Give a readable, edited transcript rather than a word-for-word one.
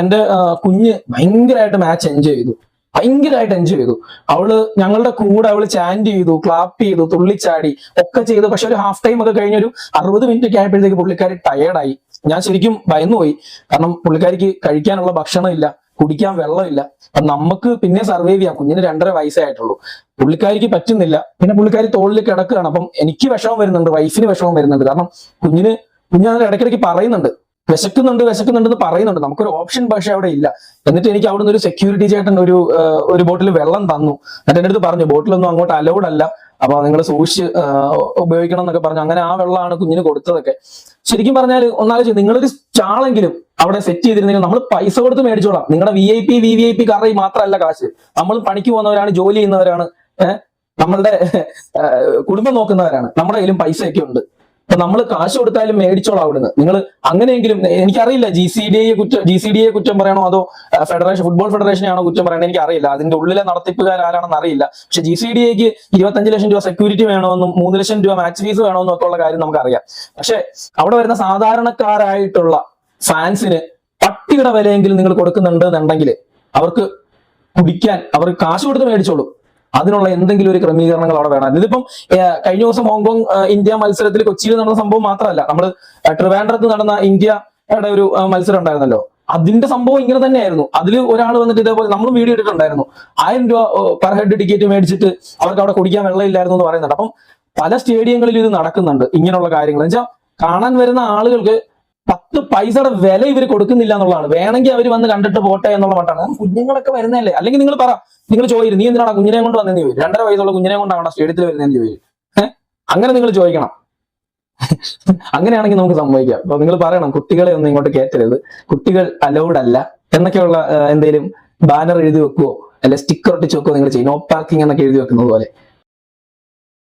എന്റെ കുഞ്ഞ് ഭയങ്കരമായിട്ട് മാച്ച് എൻജോയ് ചെയ്തു, ഭയങ്കരമായിട്ട് എൻജോയ് ചെയ്തു. ഞങ്ങളുടെ കൂടെ അവള് ചാൻഡ് ചെയ്തു, ക്ലാപ്പ് ചെയ്തു, തുള്ളിച്ചാടി ഒക്കെ ചെയ്തു. പക്ഷെ ഒരു ഹാഫ് ടൈം ഒക്കെ കഴിഞ്ഞൊരു 60 മിനിറ്റ് ഒക്കെ ആയപ്പോഴത്തേക്ക് പുള്ളിക്കാരി ടയേർഡായി. ഞാൻ ശരിക്കും ഭയന്നുപോയി. കാരണം പുള്ളിക്കാരിക്ക് കഴിക്കാനുള്ള ഭക്ഷണം ഇല്ല, കുടിക്കാൻ വെള്ളമില്ല. അപ്പൊ നമുക്ക് പിന്നെ സർവൈവ് ചെയ്യാം. കുഞ്ഞിന് 2.5 വയസ്സേ ആയിട്ടുള്ളൂ. പുള്ളിക്കാരിക്ക് പറ്റുന്നില്ല. പിന്നെ പുള്ളിക്കാരി തോളിൽ കിടക്കുകയാണ്. അപ്പം എനിക്ക് വിഷമം വരുന്നുണ്ട്, വൈഫിന് വിഷമം വരുന്നുണ്ട്. കാരണം കുഞ്ഞിന് ഇടയ്ക്കിടയ്ക്ക് പറയുന്നുണ്ട് വിശക്കുന്നുണ്ടെന്ന് പറയുന്നുണ്ട്. നമുക്കൊരു ഓപ്ഷൻ പക്ഷെ അവിടെ ഇല്ല. എന്നിട്ട് എനിക്ക് അവിടുന്ന് ഒരു സെക്യൂരിറ്റി ചേട്ടൻ ഒരു ബോട്ടിൽ വെള്ളം തന്നു. എന്നിട്ട് എൻ്റെ അടുത്ത് പറഞ്ഞു ബോട്ടിലൊന്നും അങ്ങോട്ട് അലൗഡ് അല്ല, അപ്പൊ നിങ്ങൾ സൂക്ഷിച്ച് ഉപയോഗിക്കണം എന്നൊക്കെ പറഞ്ഞു. അങ്ങനെ ആ വെള്ളമാണ് കുഞ്ഞിന് കൊടുത്തതൊക്കെ. ശരിക്കും പറഞ്ഞാൽ ഒന്നാലോചിച്ച്, നിങ്ങളൊരു സ്റ്റാളെങ്കിലും അവിടെ സെറ്റ് ചെയ്തിരുന്നെങ്കിൽ നമ്മൾ പൈസ കൊടുത്ത് മേടിച്ചോളാം. നിങ്ങളുടെ VIP കാരുടെ മാത്രമല്ല കാശ്. നമ്മൾ പണിക്ക് പോകുന്നവരാണ്, ജോലി ചെയ്യുന്നവരാണ്, നമ്മളുടെ കുടുംബം നോക്കുന്നവരാണ്. നമ്മുടെ കയ്യിലും പൈസയൊക്കെ ഉണ്ട്. അപ്പൊ നമ്മൾ കാശ് കൊടുത്താലും മേടിച്ചോളാം അവിടുന്ന്. നിങ്ങൾ അങ്ങനെയെങ്കിലും, എനിക്കറിയില്ല GCDA കുറ്റം പറയണോ അതോ ഫുട്ബോൾ ഫെഡറേഷനെ ആണോ കുറ്റം പറയണോ എനിക്കറിയില്ല. അതിന്റെ ഉള്ളിലെ നടത്തിപ്പുകാരാണെന്ന് അറിയില്ല. പക്ഷെ GCDAക്ക് 25 ലക്ഷം രൂപ സെക്യൂരിറ്റി വേണമെന്നും 3 ലക്ഷം രൂപ മാച്ച് ഫീസ് വേണമെന്നും ഒക്കെ ഉള്ള കാര്യം നമുക്കറിയാം. പക്ഷെ അവിടെ വരുന്ന സാധാരണക്കാരായിട്ടുള്ള ഫാൻസിന് പട്ടിയുടെ വിലയെങ്കിലും നിങ്ങൾ കൊടുക്കുന്നുണ്ട് എന്നുണ്ടെങ്കിൽ അവർക്ക് കുടിക്കാൻ അവർ കാശ് കൊടുത്ത് മേടിച്ചോളൂ. അതിനുള്ള എന്തെങ്കിലും ഒരു ക്രമീകരണങ്ങൾ അവിടെ വേണം. ഇതിപ്പം കഴിഞ്ഞ ദിവസം ഹോങ്കോങ് ഇന്ത്യ മത്സരത്തിൽ കൊച്ചിയിൽ നടന്ന സംഭവം മാത്രമല്ല, നമ്മൾ ട്രിവാൻഡ്രത്ത് നടന്ന ഇന്ത്യയുടെ ഒരു മത്സരം ഉണ്ടായിരുന്നല്ലോ, അതിന്റെ സംഭവം ഇങ്ങനെ തന്നെയായിരുന്നു. അതിൽ ഒരാൾ വന്നിട്ട് ഇതേപോലെ നമ്മൾ വീഡിയോ ഇട്ടിട്ടുണ്ടായിരുന്നു, 1000 രൂപ പെർ ഹെഡ് ടിക്കറ്റ് മേടിച്ചിട്ട് അവർക്ക് അവിടെ കുടിക്കാൻ വെള്ളമില്ലായിരുന്നു എന്ന് പറയുന്നുണ്ട്. അപ്പം പല സ്റ്റേഡിയങ്ങളിലും ഇത് നടക്കുന്നുണ്ട് ഇങ്ങനെയുള്ള കാര്യങ്ങൾ. എന്നുവെച്ചാൽ കാണാൻ വരുന്ന ആളുകൾക്ക് 10 പൈസയുടെ വില ഇവർ കൊടുക്കുന്നില്ല എന്നുള്ളതാണ്. വേണമെങ്കിൽ അവർ വന്ന് കണ്ടിട്ട് പോട്ടെ എന്നുള്ള മട്ടാണ്. കുഞ്ഞുങ്ങളൊക്കെ വരുന്നതല്ലേ. അല്ലെങ്കിൽ നിങ്ങൾ ചോദിക്കും, നീ എന്തിനാണ് കുഞ്ഞിനെ കൊണ്ട് വന്നതെന്ന് ചോദിക്കും. 2.5 വയസ്സുള്ള കുഞ്ഞിനെ കൊണ്ടാണ് സ്റ്റേഡിയത്തിൽ വരുന്നതെന്ന് ചോദിക്കും. അങ്ങനെ നിങ്ങൾ ചോദിക്കണം. അങ്ങനെയാണെങ്കിൽ നമുക്ക് സംഭവിക്കാം. അപ്പൊ നിങ്ങൾ പറയണം, കുട്ടികളെ ഒന്നും ഇങ്ങോട്ട് കയറ്റരുത്, കുട്ടികൾ അലൗഡ് അല്ല എന്നൊക്കെയുള്ള എന്തെങ്കിലും ബാനർ എഴുതി വെക്കുവോ, അല്ലെ സ്റ്റിക്കർ ഒട്ടിച്ച് വെക്കുവോ നിങ്ങൾ ചെയ്യും. നോ പാർക്കിംഗ് എന്നൊക്കെ എഴുതി വെക്കുന്നത് പോലെ